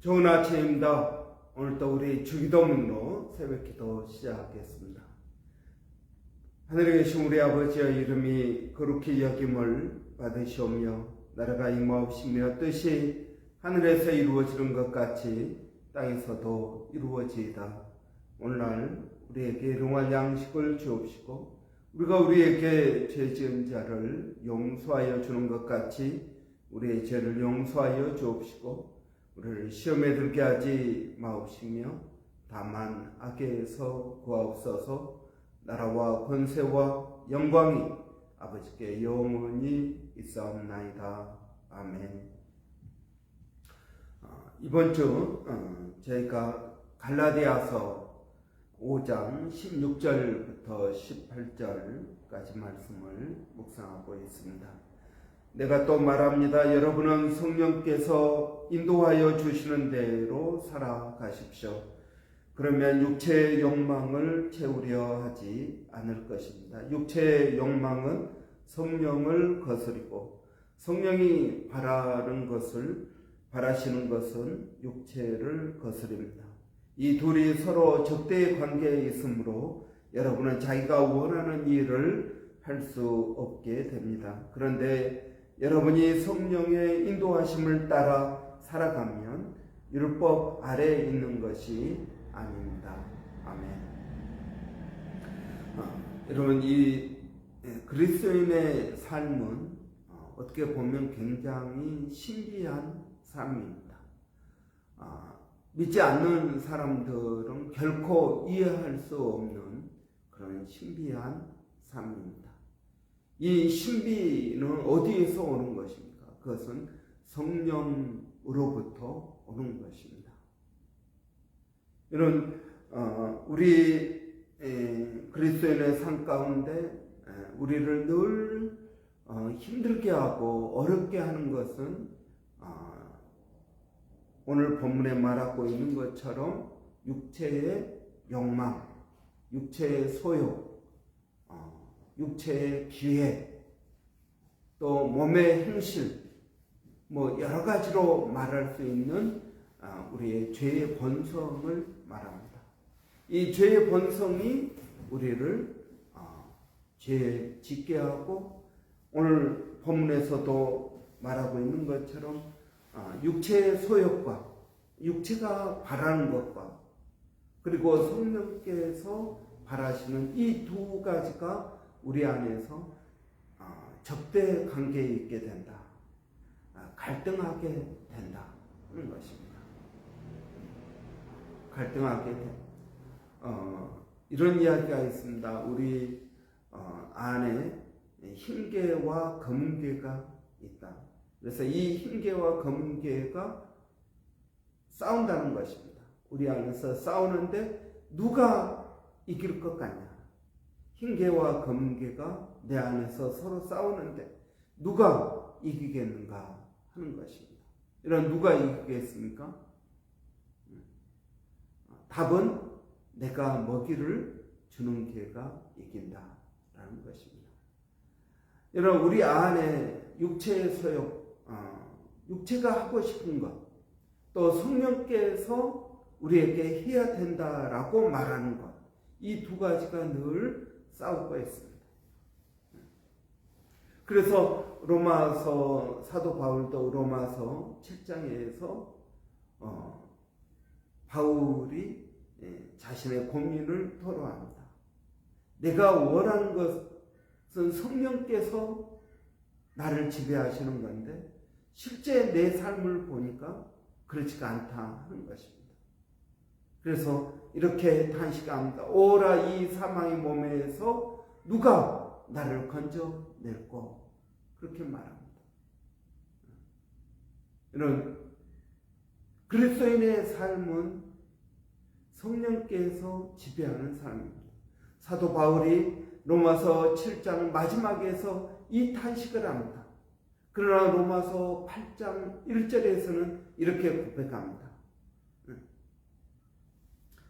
좋은 아침입니다. 오늘도 우리 주기도문으로 새벽기도 시작하겠습니다. 하늘에 계신 우리 아버지의 이름이 거룩히 여김을 받으시오며 나라가 임하옵시며 뜻이 하늘에서 이루어지는 것 같이 땅에서도 이루어지이다. 오늘날 우리에게 일용할 양식을 주옵시고 우리가 우리에게 죄 지은 자를 용서하여 주는 것 같이 우리의 죄를 용서하여 주옵시고 우리를 시험에 들게 하지 마옵시며 다만 악에서 구하옵소서. 나라와 권세와 영광이 아버지께 영원히 있사옵나이다. 아멘. 이번 주 저희가 갈라디아서 5장 16절부터 18절까지 말씀을 묵상하고 있습니다. 내가 또 말합니다. 여러분은 성령께서 인도하여 주시는 대로 살아가십시오. 그러면 육체의 욕망을 채우려 하지 않을 것입니다. 육체의 욕망은 성령을 거스리고 성령이 바라시는 것은 육체를 거스립니다. 이 둘이 서로 적대의 관계에 있으므로 여러분은 자기가 원하는 일을 할 수 없게 됩니다. 그런데 여러분이 성령의 인도하심을 따라 살아가면 율법 아래에 있는 것이 아닙니다. 아멘. 여러분, 이 그리스도인의 삶은 어떻게 보면 굉장히 신비한 삶입니다. 믿지 않는 사람들은 결코 이해할 수 없는 그런 신비한 삶입니다. 이 신비는 어디에서 오는 것입니까? 그것은 성령으로부터 오는 것입니다. 이런 우리 그리스도인의 삶 가운데 우리를 늘 힘들게 하고 어렵게 하는 것은 오늘 본문에 말하고 있는 것처럼 육체의 욕망, 육체의 소욕, 육체의 기회, 또 몸의 행실, 여러 가지로 말할 수 있는 우리의 죄의 본성을 말합니다. 이 죄의 본성이 우리를 죄에 짓게 하고 오늘 본문에서도 말하고 있는 것처럼 육체의 소욕과 육체가 바라는 것과 그리고 성령께서 바라시는 이 두 가지가 우리 안에서 적대 관계에 있게 된다. 갈등하게 된다. 하는 것입니다. 갈등하게 이런 이야기가 있습니다. 우리 안에 흰개와 검은개가 있다. 그래서 이 흰개와 검은개가 싸운다는 것입니다. 우리 안에서 싸우는데 누가 이길 것 같냐? 흰개와 검은개가 내 안에서 서로 싸우는데 누가 이기겠는가 하는 것입니다. 이런 누가 이기겠습니까? 답은 내가 먹이를 주는 개가 이긴다라는 것입니다. 이런 우리 안에 육체의 소욕, 육체가 하고 싶은 것, 또 성령께서 우리에게 해야 된다라고 말하는 것, 이 두 가지가 늘 싸우고 있습니다. 그래서 로마서 사도 바울도 로마서 7장에서 바울이 자신의 고민을 토로합니다. 내가 원하는 것은 성령께서 나를 지배하시는 건데 실제 내 삶을 보니까 그렇지가 않다 하는 것입니다. 그래서 이렇게 탄식합니다. 오라 이 사망의 몸에서 누가 나를 건져낼꼬 그렇게 말합니다. 이런 그리스도인의 삶은 성령께서 지배하는 삶입니다. 사도 바울이 로마서 7장 마지막에서 이 탄식을 합니다. 그러나 로마서 8장 1절에서는 이렇게 고백합니다.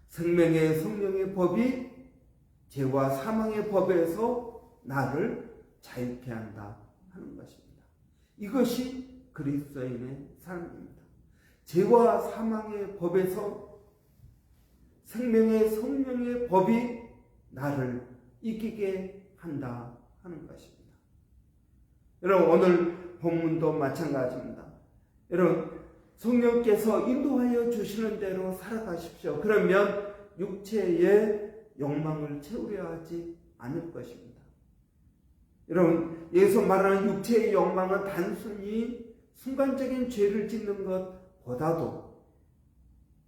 생명의 성령의 법이 죄와 사망의 법에서 나를 자유케 한다 하는 것입니다. 이것이 그리스도인의 삶입니다. 죄와 사망의 법에서 생명의 성령의 법이 나를 이기게 한다 하는 것입니다. 여러분, 오늘 본문도 마찬가지입니다. 여러분, 성령께서 인도하여 주시는 대로 살아가십시오. 그러면 육체의 욕망을 채우려 하지 않을 것입니다. 여러분, 여기서 말하는 육체의 욕망은 단순히 순간적인 죄를 짓는 것보다도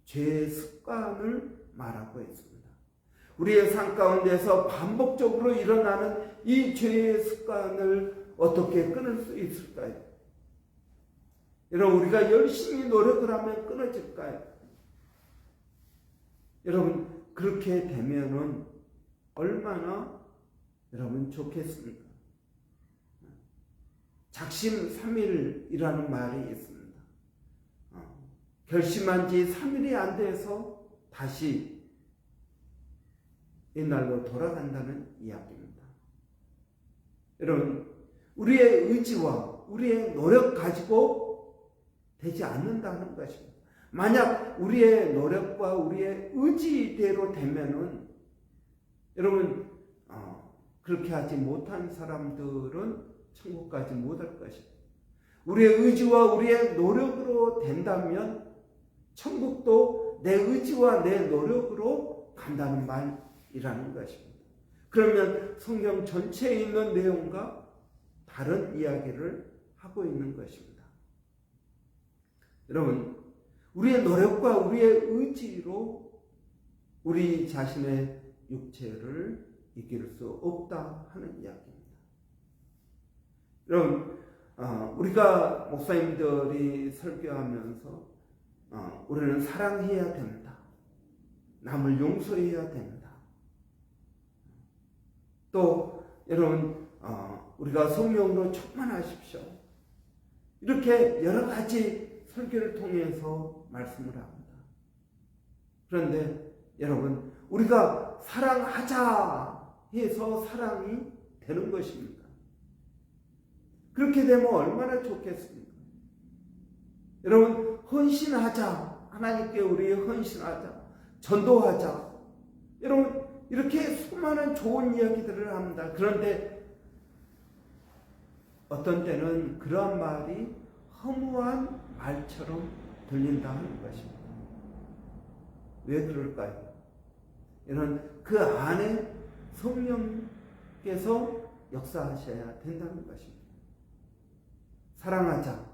죄의 습관을 말하고 있습니다. 우리의 삶 가운데서 반복적으로 일어나는 이 죄의 습관을 어떻게 끊을 수 있을까요? 여러분, 우리가 열심히 노력을 하면 끊어질까요? 여러분, 그렇게 되면은 얼마나 여러분 좋겠습니까? 작심삼일이라는 말이 있습니다. 결심한 지 3일이 안 돼서 다시 옛날로 돌아간다는 이야기입니다. 여러분, 우리의 의지와 우리의 노력 가지고 되지 않는다는 것입니다. 만약 우리의 노력과 우리의 의지대로 되면은 여러분, 그렇게 하지 못한 사람들은 천국까지 못 할 것입니다. 우리의 의지와 우리의 노력으로 된다면 천국도 내 의지와 내 노력으로 간다는 말이라는 것입니다. 그러면 성경 전체에 있는 내용과 다른 이야기를 하고 있는 것입니다. 여러분, 우리의 노력과 우리의 의지로 우리 자신의 육체를 이길 수 없다 하는 이야기입니다. 여러분, 우리가 목사님들이 설교하면서 우리는 사랑해야 됩니다. 남을 용서해야 됩니다. 또 여러분, 우리가 성령으로 충만하십시오. 이렇게 여러 가지 설교를 통해서 말씀을 합니다. 그런데 여러분, 우리가 사랑하자 해서 사랑이 되는 것입니다. 그렇게 되면 얼마나 좋겠습니까? 여러분, 헌신하자. 하나님께 우리 헌신하자. 전도하자. 여러분, 이렇게 수많은 좋은 이야기들을 합니다. 그런데 어떤 때는 그러한 말이 허무한 말처럼 들린다 하는 것입니다. 왜 그럴까요? 이런 그 안에 성령께서 역사하셔야 된다는 것입니다. 사랑하자.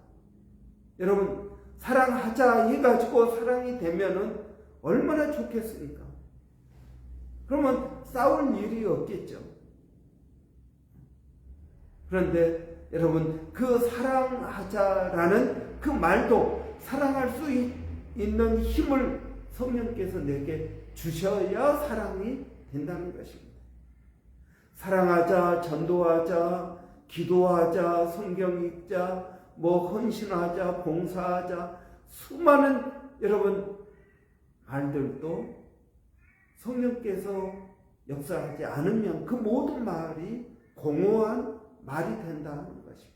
여러분, 사랑하자 해가지고 사랑이 되면은 얼마나 좋겠습니까? 그러면 싸울 일이 없겠죠. 그런데 여러분, 그 사랑하자라는 그 말도 사랑할 수 있는 힘을 성령께서 내게 주셔야 사랑이 된다는 것입니다. 사랑하자, 전도하자, 기도하자, 성경 읽자, 헌신하자, 봉사하자, 수많은 여러분 말들도 성령께서 역사하지 않으면 그 모든 말이 공허한 말이 된다는 것입니다.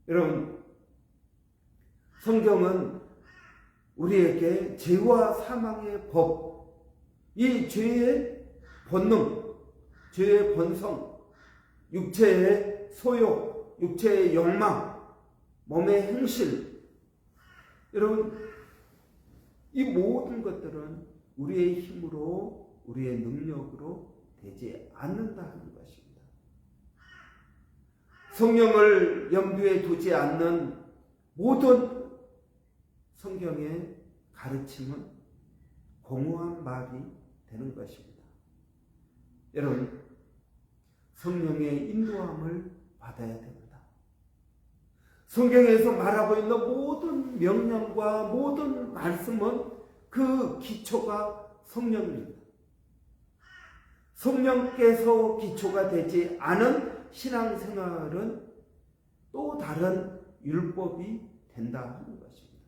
여러분, 성경은 우리에게 죄와 사망의 법, 이 죄의 본능, 죄의 본성, 육체의 소욕, 육체의 욕망, 몸의 행실, 여러분, 이 모든 것들은 우리의 힘으로, 우리의 능력으로 되지 않는다는 것입니다. 성령을 염두에 두지 않는 모든 성경의 가르침은 공허한 말이 되는 것입니다. 여러분, 성령의 인도함을 받아야 됩니다. 성경에서 말하고 있는 모든 명령과 모든 말씀은 그 기초가 성령입니다. 성령께서 기초가 되지 않은 신앙생활은 또 다른 율법이 된다 하는 것입니다.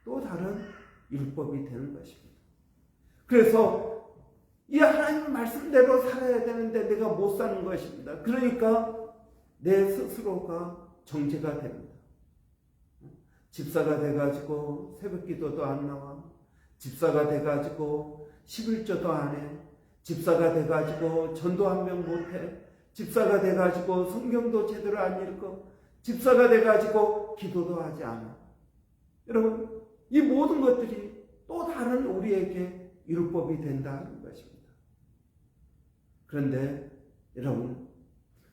또 다른 율법이 되는 것입니다. 그래서 이 하나님 말씀대로 살아야 되는데 내가 못 사는 것입니다. 그러니까 내 스스로가 정죄가 됩니다. 집사가 돼가지고 새벽 기도도 안 나와. 집사가 돼가지고 11조도 안 해. 집사가 돼가지고 전도 한 명 못해. 집사가 돼가지고 성경도 제대로 안 읽고. 집사가 돼가지고 기도도 하지 않아. 여러분, 이 모든 것들이 또 다른 우리에게 율법이 된다는 것입니다. 그런데 여러분,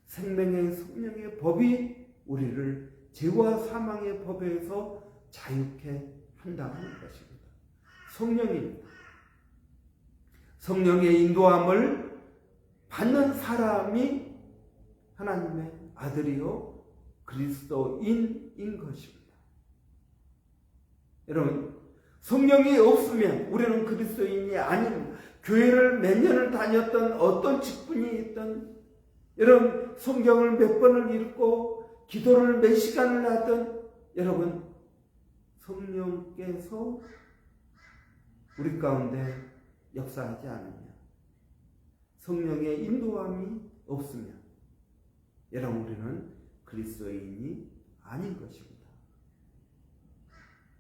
생명의 성령의 법이 우리를 죄와 사망의 법에서 자유케 한다는 것입니다. 성령입니다. 성령의 인도함을 받는 사람이 하나님의 아들이요 그리스도인인 것입니다. 여러분, 성령이 없으면 우리는 그리스도인이 아닙니다. 교회를 몇 년을 다녔던 어떤 직분이 있던, 여러분 성경을 몇 번을 읽고 기도를 몇 시간을 하던, 여러분 성령께서 우리 가운데 역사하지 않으면, 성령의 인도함이 없으면 여러분 우리는 그리스도인이 아닌 것입니다.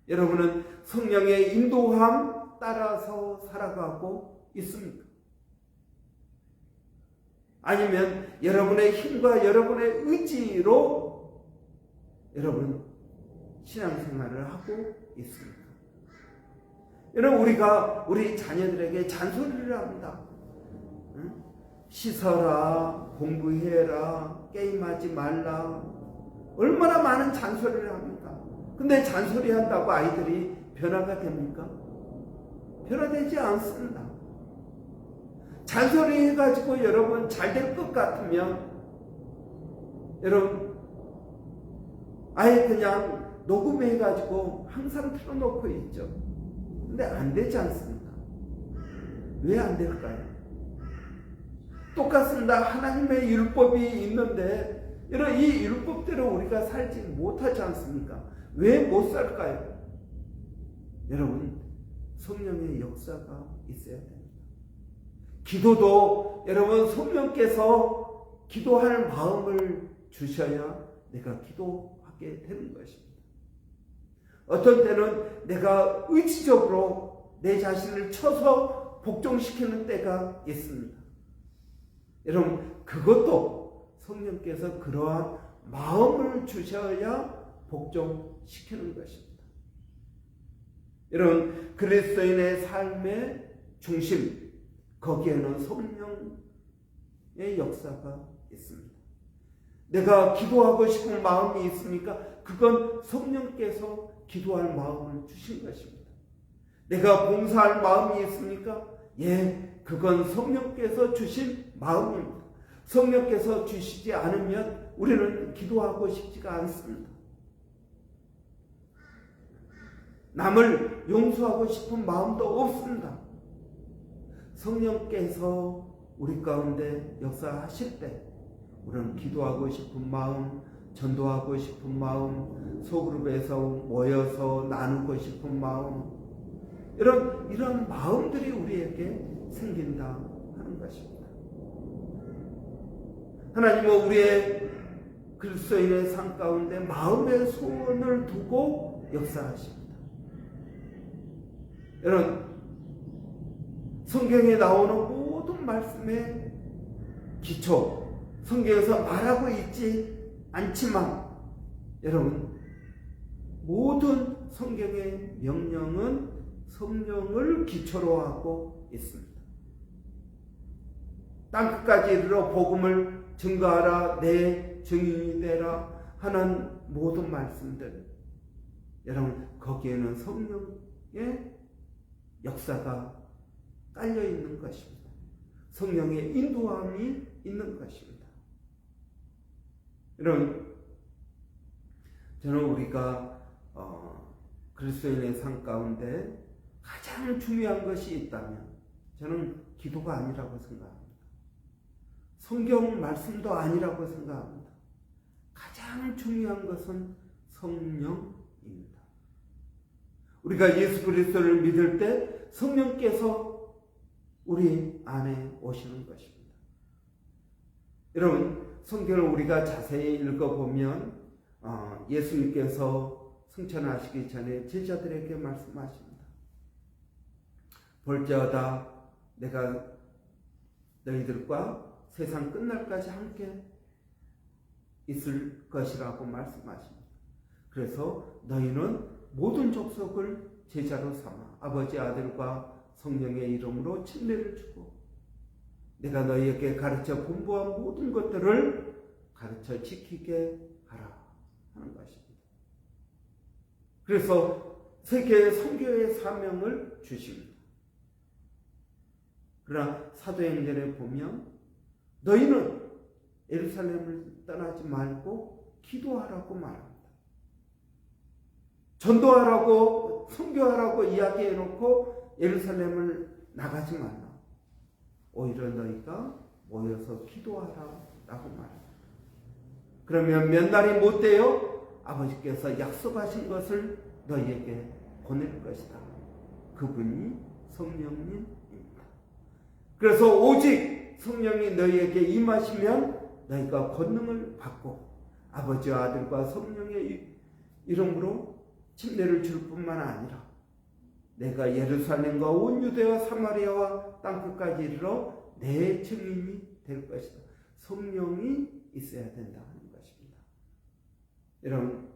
여러분은 성령의 인도함 따라서 살아가고 있습니까? 아니면 여러분의 힘과 여러분의 의지로 여러분 신앙생활을 하고 있습니까? 여러분, 우리가 우리 자녀들에게 잔소리를 합니다. 응? 씻어라, 공부해라, 게임하지 말라, 얼마나 많은 잔소리를 합니까? 근데 잔소리 한다고 아이들이 변화가 됩니까? 변화되지 않습니다. 잔소리 해가지고 여러분 잘 될 것 같으면 여러분 아예 그냥 녹음해가지고 항상 틀어놓고 있죠. 근데 안 되지 않습니까? 왜 안 될까요? 똑같습니다. 하나님의 율법이 있는데 여러분 이 율법대로 우리가 살지 못하지 않습니까? 왜 못 살까요? 여러분 성령의 역사가 있어야 됩니다. 기도도 여러분 성령께서 기도할 마음을 주셔야 내가 기도하게 되는 것입니다. 어떤 때는 내가 의지적으로 내 자신을 쳐서 복종시키는 때가 있습니다. 여러분 그것도 성령께서 그러한 마음을 주셔야 복종시키는 것입니다. 여러분 그리스도인의 삶의 중심, 거기에는 성령의 역사가 있습니다. 내가 기도하고 싶은 마음이 있습니까? 그건 성령께서 기도할 마음을 주신 것입니다. 내가 봉사할 마음이 있습니까? 예, 그건 성령께서 주신 마음입니다. 성령께서 주시지 않으면 우리는 기도하고 싶지가 않습니다. 남을 용서하고 싶은 마음도 없습니다. 성령께서 우리 가운데 역사하실 때 우리는 기도하고 싶은 마음, 전도하고 싶은 마음, 소그룹에서 모여서 나누고 싶은 마음, 이런 마음들이 우리에게 생긴다 하는 것입니다. 하나님은 우리의 그리스도인의 삶 가운데 마음의 소원을 두고 역사하십니다. 여러분 성경에 나오는 모든 말씀의 기초, 성경에서 말하고 있지 않지만 여러분 모든 성경의 명령은 성령을 기초로 하고 있습니다. 땅끝까지 이르러 복음을 증거하라, 내 증인이 되라 하는 모든 말씀들, 여러분 거기에는 성령의 역사가 깔려 있는 것입니다. 성령의 인도함이 있는 것입니다. 여러분, 저는 우리가 그리스도인의 삶 가운데 가장 중요한 것이 있다면 저는 기도가 아니라고 생각합니다. 성경 말씀도 아니라고 생각합니다. 가장 중요한 것은 성령입니다. 우리가 예수 그리스도를 믿을 때 성령께서 우리 안에 오시는 것입니다. 여러분, 성경을 우리가 자세히 읽어보면 예수님께서 승천하시기 전에 제자들에게 말씀하십니다. 볼지어다 내가 너희들과 세상 끝날까지 함께 있을 것이라고 말씀하십니다. 그래서 너희는 모든 족속을 제자로 삼아 아버지, 아들과 성령의 이름으로 침례를 주고 내가 너희에게 가르쳐 분부한 모든 것들을 가르쳐 지키게 하라 하는 것입니다. 그래서 세계 선교의 사명을 주십니다. 그러나 사도행전에 보면 너희는 예루살렘을 떠나지 말고 기도하라고 말합니다. 전도하라고 선교하라고 이야기해놓고 예루살렘을 나가지 말라. 오히려 너희가 모여서 기도하라고 말합니다. 그러면 몇 날이 못 되어 아버지께서 약속하신 것을 너희에게 보낼 것이다. 그분이 성령님입니다. 그래서 오직 성령이 너희에게 임하시면 너희가 권능을 받고 아버지와 아들과 성령의 이름으로 침례를 줄 뿐만 아니라 내가 예루살렘과 온 유대와 사마리아와 땅끝까지 이르러 내 증인이 될 것이다. 성령이 있어야 된다 하는 것입니다. 여러분,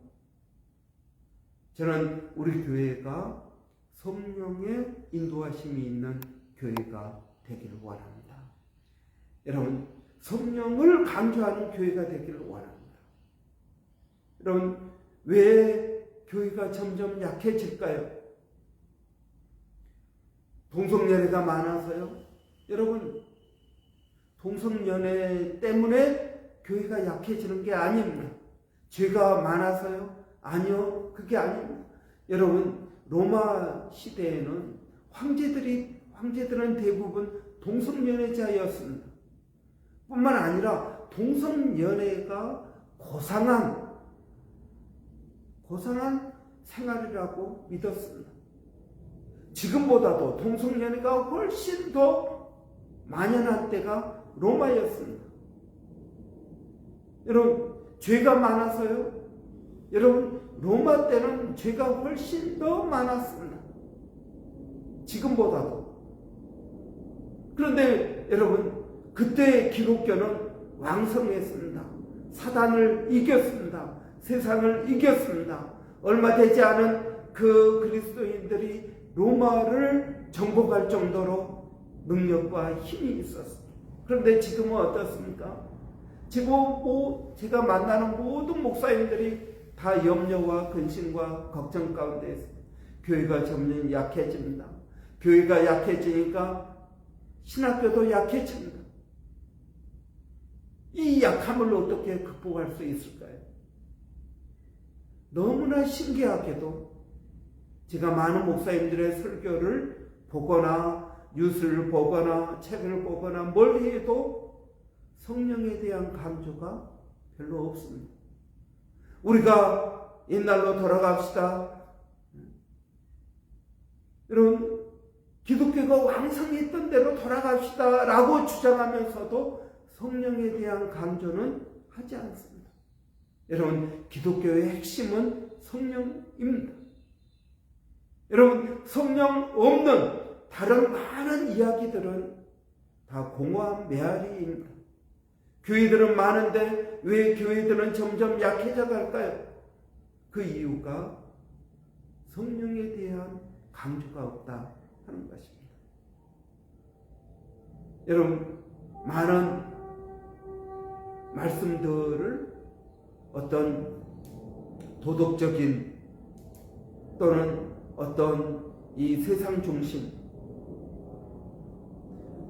저는 우리 교회가 성령의 인도하심이 있는 교회가 되기를 원합니다. 여러분, 성령을 강조하는 교회가 되기를 원합니다. 여러분, 왜 교회가 점점 약해질까요? 동성연애가 많아서요? 여러분, 동성연애 때문에 교회가 약해지는 게 아닙니다. 죄가 많아서요? 아니요, 그게 아닙니다. 여러분, 로마 시대에는 황제들은 대부분 동성연애자였습니다. 뿐만 아니라 동성연애가 고상한 생활이라고 믿었습니다. 지금보다도 동성연애가 훨씬 더 만연한 때가 로마였습니다. 여러분, 죄가 많아서요? 여러분, 로마 때는 죄가 훨씬 더 많았습니다. 지금보다도. 그런데 여러분, 그때 기독교는 왕성했습니다. 사단을 이겼습니다. 세상을 이겼습니다. 얼마 되지 않은 그 그리스도인들이 로마를 정복할 정도로 능력과 힘이 있었습니다. 그런데 지금은 어떻습니까? 지금 제가 만나는 모든 목사님들이 다 염려와 근심과 걱정 가운데 있습니다. 교회가 점점 약해집니다. 교회가 약해지니까 신학교도 약해집니다. 이 약함을 어떻게 극복할 수 있을까요? 너무나 신기하게도 제가 많은 목사님들의 설교를 보거나 뉴스를 보거나 책을 보거나 뭘 해도 성령에 대한 강조가 별로 없습니다. 우리가 옛날로 돌아갑시다. 여러분, 기독교가 왕성했던 대로 돌아갑시다 라고 주장하면서도 성령에 대한 강조는 하지 않습니다. 여러분, 기독교의 핵심은 성령입니다. 여러분, 성령 없는 다른 많은 이야기들은 다 공허한 메아리입니다. 교회들은 많은데 왜 교회들은 점점 약해져 갈까요? 그 이유가 성령에 대한 강조가 없다 하는 것입니다. 여러분, 많은 말씀들을 어떤 도덕적인 또는 어떤 이 세상 중심,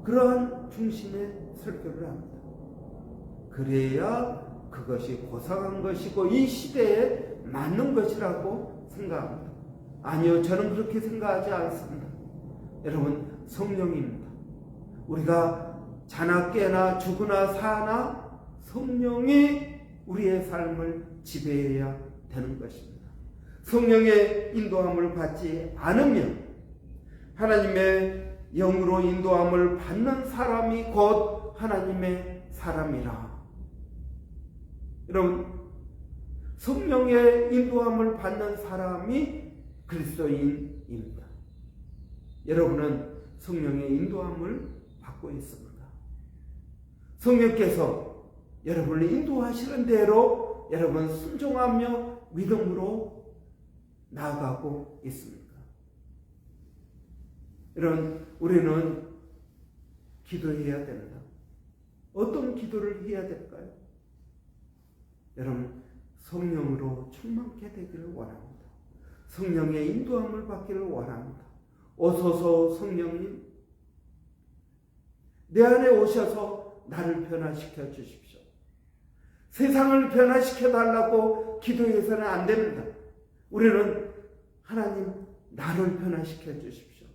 그러한 중심의 설교를 합니다. 그래야 그것이 고상한 것이고 이 시대에 맞는 것이라고 생각합니다. 아니요, 저는 그렇게 생각하지 않습니다. 여러분, 성령입니다. 우리가 자나 깨나 죽으나 사나 성령이 우리의 삶을 지배해야 되는 것입니다. 성령의 인도함을 받지 않으면 하나님의 영으로 인도함을 받는 사람이 곧 하나님의 사람이라 여러분, 성령의 인도함을 받는 사람이 그리스도인입니다. 여러분은 성령의 인도함을 받고 있습니다. 성령께서 여러분을 인도하시는 대로 여러분 순종하며 믿음으로 나아가고 있습니다. 여러분, 우리는 기도해야 된다. 어떤 기도를 해야 될까요? 여러분, 성령으로 충만케 되기를 원합니다. 성령의 인도함을 받기를 원합니다. 오소서 성령님, 내 안에 오셔서 나를 변화시켜 주십시오. 세상을 변화시켜 달라고 기도해서는 안 됩니다. 우리는 하나님, 나를 변화시켜 주십시오.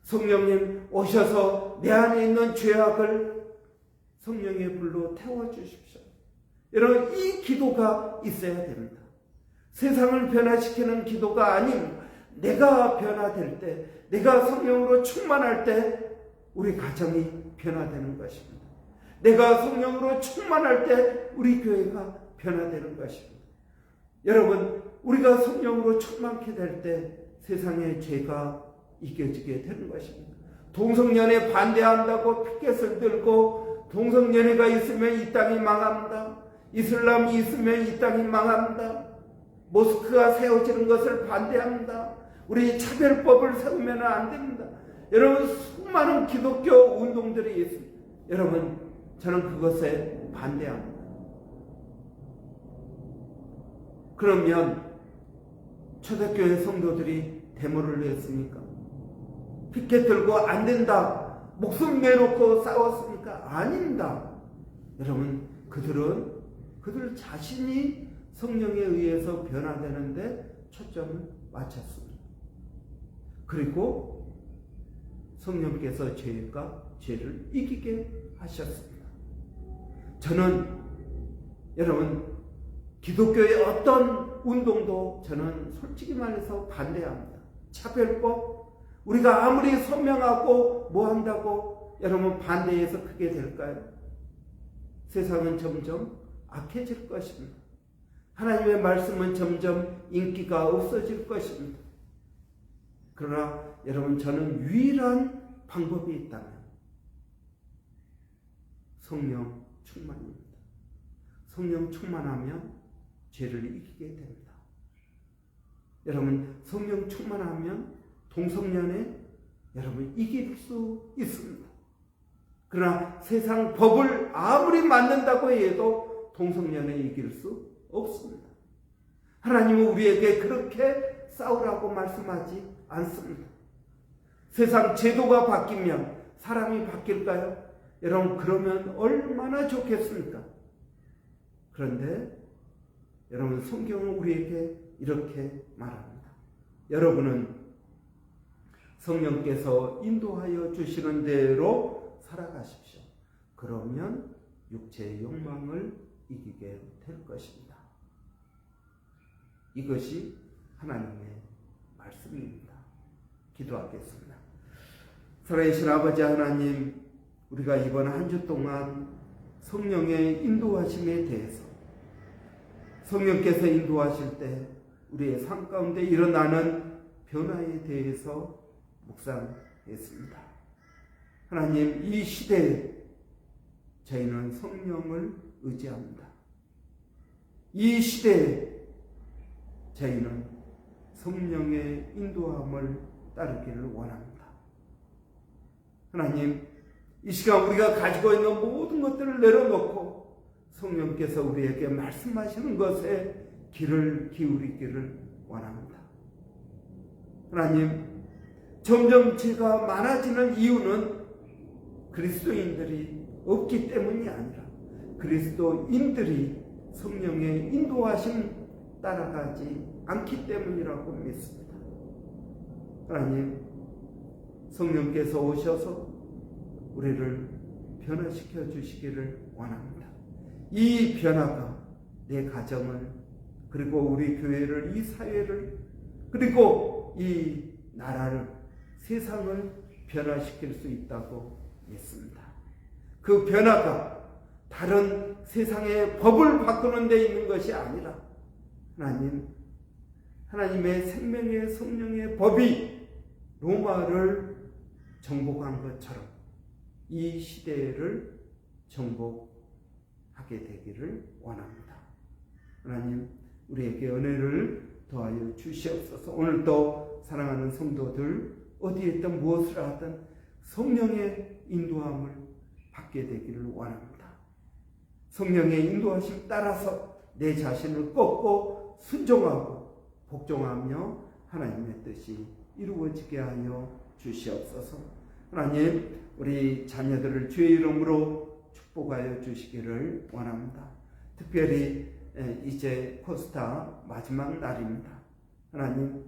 성령님 오셔서 내 안에 있는 죄악을 성령의 불로 태워 주십시오. 여러분, 이 기도가 있어야 됩니다. 세상을 변화시키는 기도가 아닌, 내가 변화될 때, 내가 성령으로 충만할 때 우리 가정이 변화되는 것입니다. 내가 성령으로 충만할 때 우리 교회가 변화되는 것입니다. 여러분, 우리가 성령으로 충만케 될 때 세상의 죄가 이겨지게 되는 것입니다. 동성연애 반대한다고 피켓을 들고 동성연애가 있으면 이 땅이 망합니다. 이슬람이 있으면 이 땅이 망합니다. 모스크가 세워지는 것을 반대합니다. 우리 차별법을 세우면 안 됩니다. 여러분, 수많은 기독교 운동들이 있습니다. 여러분, 저는 그것에 반대합니다. 그러면 초대교회 성도들이 데모를 했습니까? 피켓 들고 안 된다, 목숨 내놓고 싸웠습니까? 아닙니다. 여러분, 그들 자신이 성령에 의해서 변화되는데 초점을 맞췄습니다. 그리고 성령께서 죄를 이기게 하셨습니다. 저는 여러분, 기독교의 어떤 운동도 저는 솔직히 말해서 반대합니다. 차별법, 우리가 아무리 선명하고 뭐 한다고 여러분 반대해서 크게 될까요? 세상은 점점 악해질 것입니다. 하나님의 말씀은 점점 인기가 없어질 것입니다. 그러나 여러분, 저는 유일한 방법이 있다면 성령 충만입니다. 성령 충만하면 죄를 이기게 됩니다. 여러분, 성령 충만하면 동성연애 여러분 이길 수 있습니다. 그러나 세상 법을 아무리 만든다고 해도 동성연애 이길 수 없습니다. 하나님은 우리에게 그렇게 싸우라고 말씀하지 않습니다. 세상 제도가 바뀌면 사람이 바뀔까요? 여러분, 그러면 얼마나 좋겠습니까? 그런데 여러분, 성경은 우리에게 이렇게 말합니다. 여러분은 성령께서 인도하여 주시는 대로 살아가십시오. 그러면 육체의 욕망을 이기게 될 것입니다. 이것이 하나님의 말씀입니다. 기도하겠습니다. 살아계신 아버지 하나님, 우리가 이번 한 주 동안 성령의 인도하심에 대해서, 성령께서 인도하실 때 우리의 삶 가운데 일어나는 변화에 대해서 묵상했습니다. 하나님, 이 시대에 저희는 성령을 의지합니다. 이 시대에 저희는 성령의 인도함을 따르기를 원합니다. 하나님, 이 시간 우리가 가지고 있는 모든 것들을 내려놓고 성령께서 우리에게 말씀하시는 것에 귀를 기울이기를 원합니다. 하나님, 점점 죄가 많아지는 이유는 그리스도인들이 없기 때문이 아니라 그리스도인들이 성령의 인도하심 따라가지 않기 때문이라고 믿습니다. 하나님, 성령께서 오셔서 우리를 변화시켜 주시기를 원합니다. 이 변화가 내 가정을, 그리고 우리 교회를, 이 사회를, 그리고 이 나라를, 세상을 변화시킬 수 있다고 믿습니다. 그 변화가 다른 세상의 법을 바꾸는 데 있는 것이 아니라 하나님의 생명의 성령의 법이 로마를 정복한 것처럼 이 시대를 정복하게 되기를 원합니다. 하나님, 우리에게 은혜를 더하여 주시옵소서. 오늘도 사랑하는 성도들, 어디에 있든 무엇을 하든 성령의 인도함을 받게 되기를 원합니다. 성령의 인도하심 따라서 내 자신을 꺾고 순종하고 복종하며 하나님의 뜻이 이루어지게 하여 주시옵소서. 하나님, 우리 자녀들을 주의 이름으로 축복하여 주시기를 원합니다. 특별히 이제 코스타 마지막 날입니다. 하나님,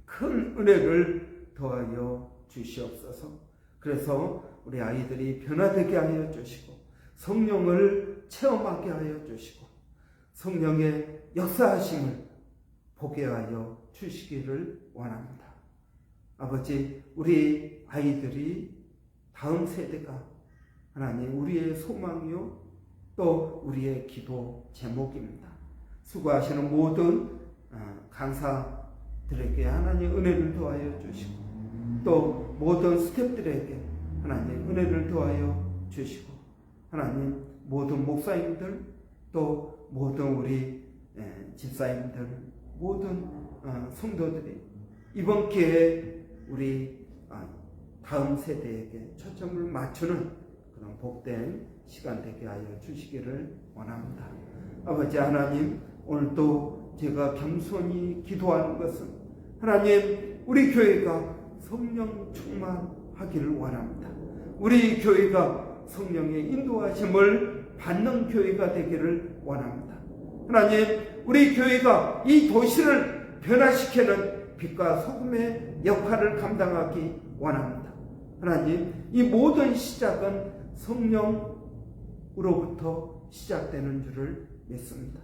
큰 은혜를 더하여 주시옵소서. 그래서 우리 아이들이 변화되게 하여 주시고 성령을 체험하게 하여 주시고 성령의 역사하심을 보게 하여 주시기를 원합니다. 아버지, 우리 아이들이 다음 세대가 하나님 우리의 소망이요 또 우리의 기도 제목입니다. 수고하시는 모든 강사들에게 하나님 은혜를 더하여 주시고 또 모든 스태프들에게 하나님 은혜를 더하여 주시고 하나님 모든 목사님들 또 모든 우리 집사님들 모든 성도들이 이번 기회에 우리 다음 세대에게 초점을 맞추는 그런 복된 시간 되게 하여 주시기를 원합니다. 아버지 하나님, 오늘도 제가 겸손히 기도하는 것은 하나님 우리 교회가 성령 충만하기를 원합니다. 우리 교회가 성령의 인도하심을 받는 교회가 되기를 원합니다. 하나님, 우리 교회가 이 도시를 변화시키는 빛과 소금의 역할을 감당하기 원합니다. 하나님, 이 모든 시작은 성령으로부터 시작되는 줄을 믿습니다.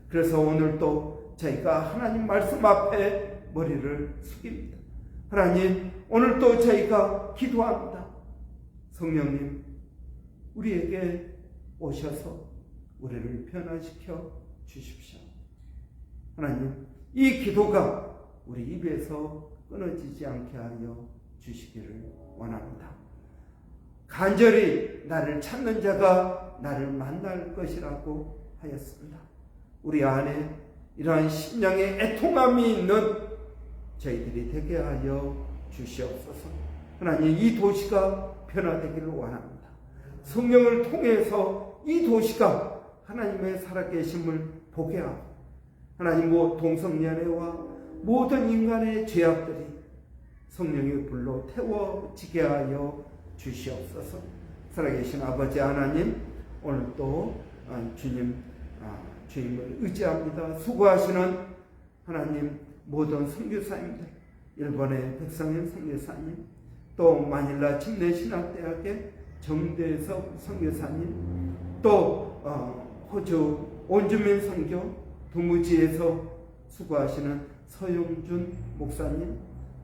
그래서 오늘도 저희가 하나님 말씀 앞에 머리를 숙입니다. 하나님, 오늘도 저희가 기도합니다. 성령님, 우리에게 오셔서 우리를 변화시켜 주십시오. 하나님, 이 기도가 우리 입에서 끊어지지 않게 하여 주시기를 원합니다. 간절히 나를 찾는 자가 나를 만날 것이라고 하였습니다. 우리 안에 이러한 심령의 애통함이 있는 저희들이 되게 하여 주시옵소서. 하나님, 이 도시가 변화되기를 원합니다. 성령을 통해서 이 도시가 하나님의 살아계심을 보게 하고 하나님 동성연애와 모든 인간의 죄악들이 성령의 불로 태워지게 하여 주시옵소서. 살아계신 아버지 하나님, 오늘도 주님을 의지합니다. 수고하시는 하나님 모든 선교사님들, 일본의 백성현 선교사님, 또 마닐라 침례신학대학의 정대석 선교사님, 또 호주 온주민 선교 도무지에서 수고하시는 서용준 목사님,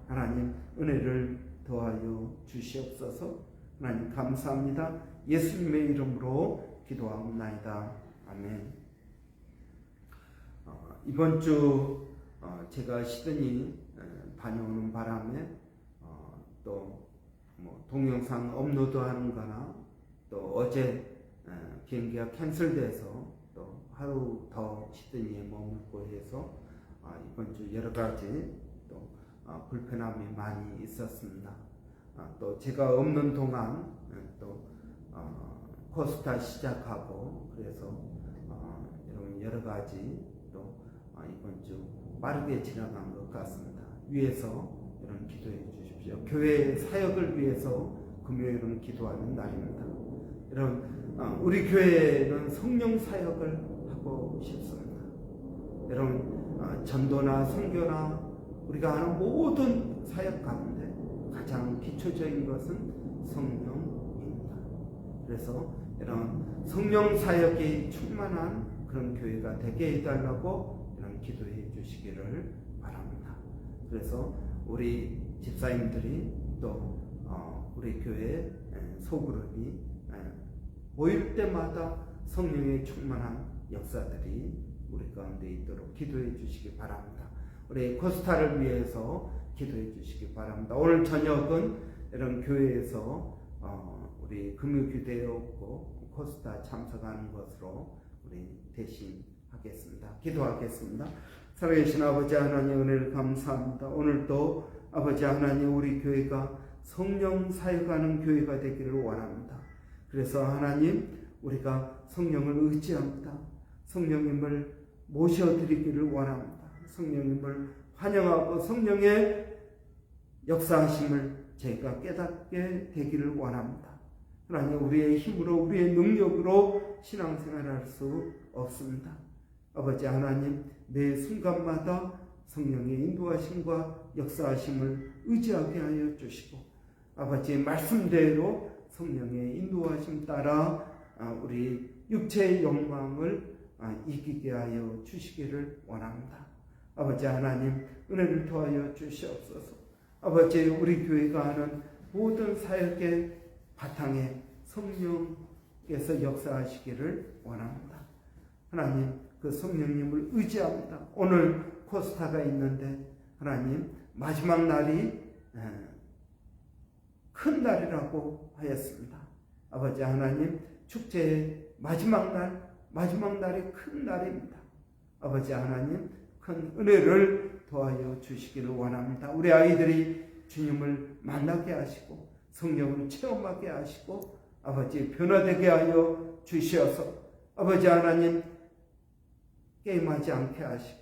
하나님 은혜를 더하여 주시옵소서. 하나님 감사합니다. 예수님의 이름으로 기도하옵나이다. 아멘. 이번 주 제가 시드니 다녀오는 바람에 또 동영상 업로드하는 거나 또 어제 비행기가 캔슬돼서 또 하루 더 시드니에 머물고 해서 이번 주 여러 가지 또 불편함이 많이 있었습니다. 또 제가 없는 동안 또 코스타 시작하고 그래서 여러 가지 또 이번 주 빠르게 지나간 것 같습니다. 위에서 여러분 기도해 주십시오. 교회 사역을 위해서 금요일은 기도하는 날입니다. 여러분, 우리 교회는 성령 사역을 하고 싶습니다. 여러분, 전도나 선교나 우리가 하는 모든 사역 가운데 가장 기초적인 것은 성령입니다. 그래서 여러분, 성령 사역이 충만한 그런 교회가 되게 해달라고 여러분 기도해 주시기를 바랍니다. 그래서 우리 집사님들이 또 우리 교회 소그룹이 보일 때마다 성령의 충만한 역사들이 우리 가운데 있도록 기도해 주시기 바랍니다. 우리 코스타를 위해서 기도해 주시기 바랍니다. 오늘 저녁은 이런 교회에서 우리 금요기도에 없고 코스타 참석하는 것으로 우리 대신하겠습니다. 기도하겠습니다. 살아계신 아버지 하나님 은혜를 감사합니다. 오늘도 아버지 하나님 우리 교회가 성령 사역하는 교회가 되기를 원합니다. 그래서 하나님 우리가 성령을 의지합니다. 성령님을 모셔드리기를 원합니다. 성령님을 환영하고 성령의 역사하심을 저희가 깨닫게 되기를 원합니다. 하나님 우리의 힘으로 우리의 능력으로 신앙생활할 수 없습니다. 아버지 하나님 매 순간마다 성령의 인도하심과 역사하심을 의지하게 하여 주시고 아버지의 말씀대로 성령의 인도하심 따라 우리 육체의 욕망을 이기게 하여 주시기를 원합니다. 아버지 하나님 은혜를 더하여 주시옵소서. 아버지 우리 교회가 하는 모든 사역의 바탕에 성령께서 역사하시기를 원합니다. 하나님 그 성령님을 의지합니다. 오늘 코스타가 있는데 하나님 마지막 날이 큰 날이라고 하였습니다. 아버지 하나님 축제의 마지막 날이 큰 날입니다. 아버지 하나님 큰 은혜를 더하여 주시기를 원합니다. 우리 아이들이 주님을 만나게 하시고 성령을 체험하게 하시고 아버지 변화되게 하여 주시어서 아버지 하나님 게임하지 않게 하시고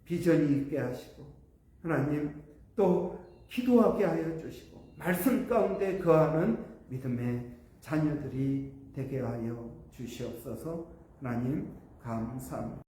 비전이 있게 하시고 하나님 또 기도하게 하여 주시고 말씀 가운데 거하는 믿음의 자녀들이 되게 하여 주시옵소서. 하나님 감사합니다.